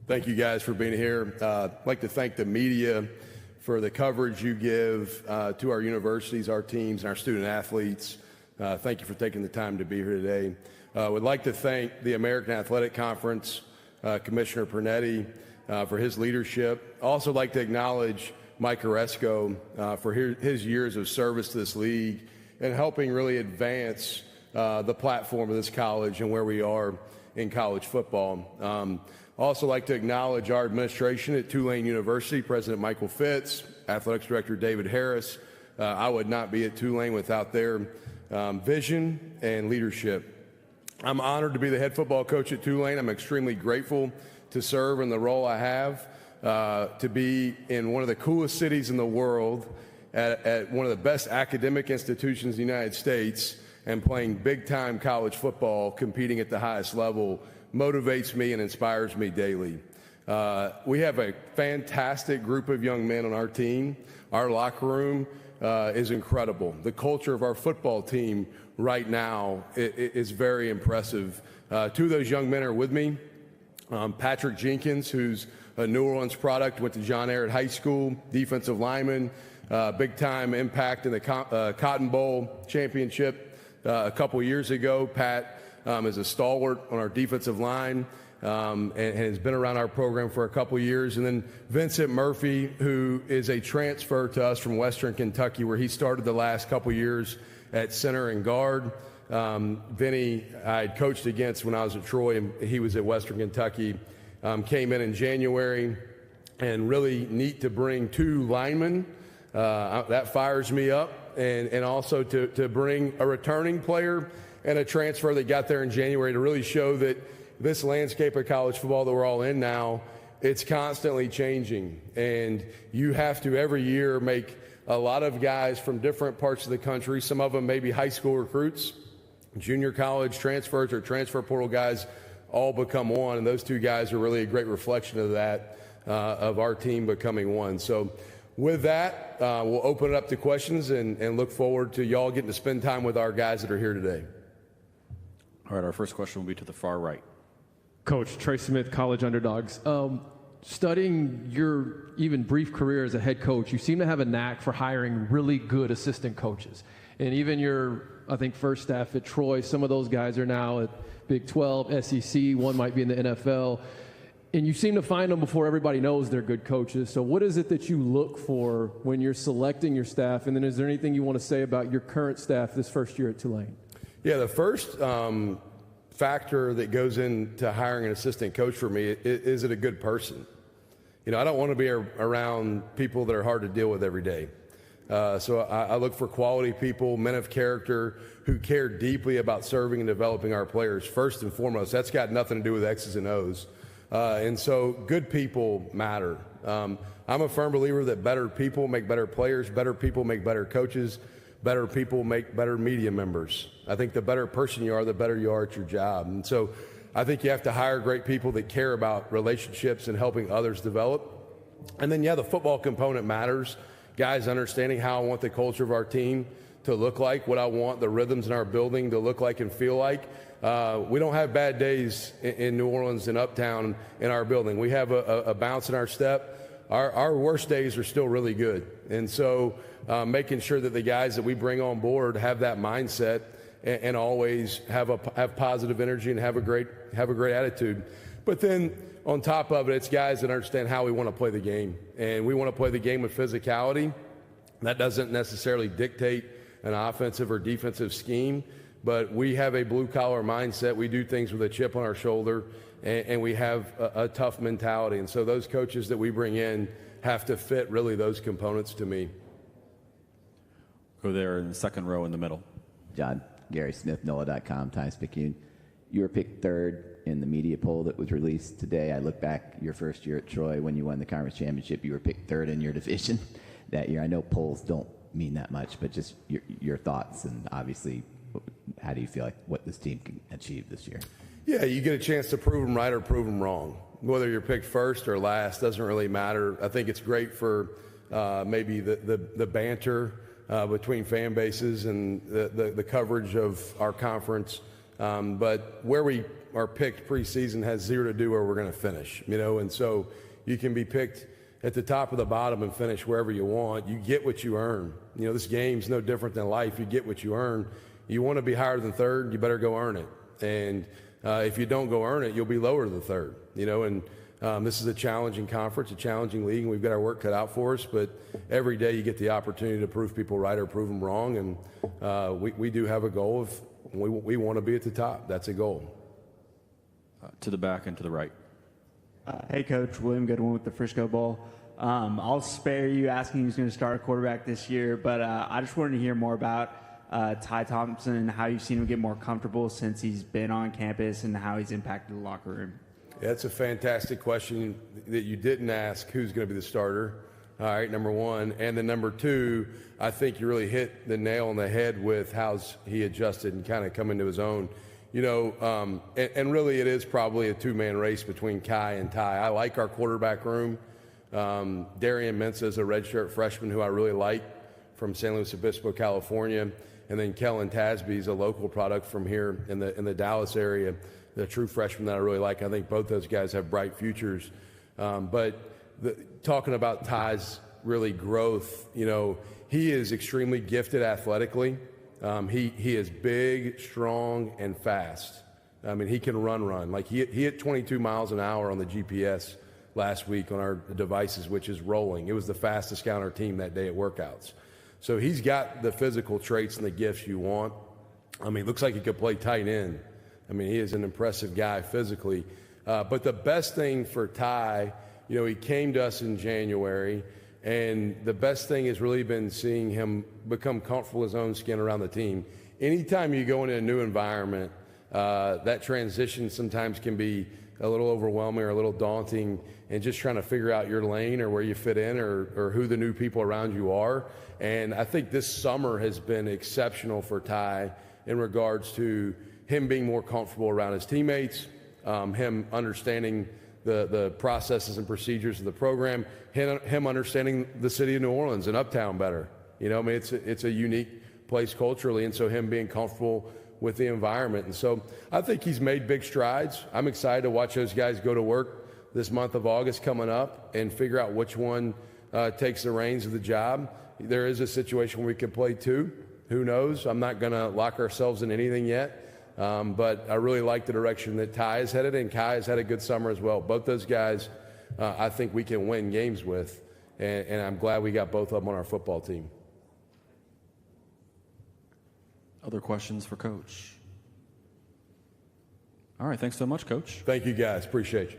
Thank you guys for being here. I'd like to thank the media for the coverage you give to our universities, our teams, and our student athletes. Thank you for taking the time to be here today. Would like to thank the American Athletic Conference, Commissioner Pernetti, for his leadership. Also like to acknowledge Mike Oresco for his years of service to this league and helping really advance the platform of this college and where we are in college football. Also like to acknowledge our administration at Tulane University, President Michael Fitz, Athletics Director David Harris. I would not be at Tulane without their vision and leadership. I'm honored to be the head football coach at Tulane. I'm extremely grateful to serve in the role I have, to be in one of the coolest cities in the world, at one of the best academic institutions in the United States, and playing big-time college football, competing at the highest level, motivates me and inspires me daily. We have a fantastic group of young men on our team. Our locker room is incredible. The culture of our football team right now is very impressive. Two of those young men are with me. Patrick Jenkins, who's a New Orleans product, went to John Ehret High School, defensive lineman, big-time impact in the Cotton Bowl championship a couple years ago. Pat is a stalwart on our defensive line and has been around our program for a couple years. And then Vincent Murphy, who is a transfer to us from Western Kentucky, where he started the last couple years at center and guard. Vinny, I had coached against when I was at Troy, and he was at Western Kentucky. Came in January, and really neat to bring two linemen. That fires me up, and also to bring a returning player and a transfer that got there in January to really show that this landscape of college football that we're all in now, it's constantly changing. And you have to every year make a lot of guys from different parts of the country, some of them maybe high school recruits, junior college transfers or transfer portal guys, all become one. And those two guys are really a great reflection of that, of our team becoming one. So with that, we'll open it up to questions and look forward to y'all getting to spend time with our guys that are here today. All right, our first question will be to the far right. Coach Trey Smith, College Underdogs. Studying your even brief career as a head coach, you seem to have a knack for hiring really good assistant coaches. And even your, I think, first staff at Troy, some of those guys are now at Big 12, SEC, one might be in the NFL. And you seem to find them before everybody knows they're good coaches. So what is it that you look for when you're selecting your staff? And then is there anything you want to say about your current staff this first year at Tulane? Yeah, the first factor that goes into hiring an assistant coach for me is it a good person? You know, I don't want to be around people that are hard to deal with every day. So I look for quality people, men of character, who care deeply about serving and developing our players. First and foremost, that's got nothing to do with X's and O's. And so good people matter. I'm a firm believer that better people make better players, better people make better coaches, better people make better media members. I think the better person you are, the better you are at your job. And so I think you have to hire great people that care about relationships and helping others develop. And then, yeah, the football component matters. Guys understanding how I want the culture of our team to look like, what I want the rhythms in our building to look like and feel like. We don't have bad days in New Orleans and Uptown in our building. We have a bounce in our step. Our worst days are still really good. And so making sure that the guys that we bring on board have that mindset and always have positive energy and have a great attitude. But then on top of it, it's guys that understand how we want to play the game. And we want to play the game with physicality. That doesn't necessarily dictate an offensive or defensive scheme, but we have a blue-collar mindset. We do things with a chip on our shoulder, and we have a tough mentality. And so those coaches that we bring in have to fit really those components to me. Go there in the second row in the middle. John, Gary Smith, NOLA.com, Times-Picayune. You were picked third in the media poll that was released today. I look back your first year at Troy when you won the conference championship. You were picked third in your division that year. I know polls don't mean that much, but just your thoughts and obviously how do you feel like what this team can achieve this year? Yeah, you get a chance to prove them right or prove them wrong. Whether you're picked first or last doesn't really matter. I think it's great for maybe the banter between fan bases and the coverage of our conference. But where we are picked preseason has zero to do where we're going to finish, and so you can be picked at the top of the bottom and finish wherever you want. You get what you earn. This game's no different than life. You get what you earn. You want to be higher than third, you better go earn it. And if you don't go earn it, you'll be lower than third. This is a challenging conference, a challenging league, and we've got our work cut out for us. But every day you get the opportunity to prove people right or prove them wrong. And we do have a goal of we want to be at the top. That's a goal. To the back and to the right. Hey, Coach. William Goodwin with the Frisco Bowl. I'll spare you asking who's going to start a quarterback this year, but I just wanted to hear more about Ty Thompson and how you've seen him get more comfortable since he's been on campus and how he's impacted the locker room. Yeah, that's a fantastic question that you didn't ask who's going to be the starter. All right, number one. And then number two, I think you really hit the nail on the head with how he adjusted and kind of come into his own. And really it is probably a two-man race between Kai and Ty. I like our quarterback room. Darian Mensah is a redshirt freshman who I really like from San Luis Obispo, California. And then Kellen Tasby is a local product from here in the Dallas area, the true freshman that I really like. I think both those guys have bright futures. Talking about Ty's really growth, he is extremely gifted athletically. He is big, strong, and fast. I mean, he can run. Like he hit 22 miles an hour on the GPS last week on our devices, which is rolling. It was the fastest guy on our team that day at workouts. So he's got the physical traits and the gifts you want. I mean, it looks like he could play tight end. I mean, he is an impressive guy physically. But the best thing for Ty, he came to us in January, and the best thing has really been seeing him become comfortable in his own skin around the team. Anytime you go into a new environment, that transition sometimes can be a little overwhelming or a little daunting, and just trying to figure out your lane or where you fit in or who the new people around you are. And I think this summer has been exceptional for Ty in regards to him being more comfortable around his teammates, him understanding the processes and procedures of the program, him understanding the city of New Orleans and Uptown better. It's a unique place culturally, and so him being comfortable with the environment. And so I think he's made big strides. I'm excited to watch those guys go to work this month of August coming up and figure out which one takes the reins of the job. There is a situation where we could play two. Who knows? I'm not going to lock ourselves in anything yet. But I really like the direction that Ty is headed, and Kai has had a good summer as well. Both those guys, I think we can win games with, and I'm glad we got both of them on our football team. Other questions for Coach? All right, thanks so much, Coach. Thank you, guys. Appreciate you.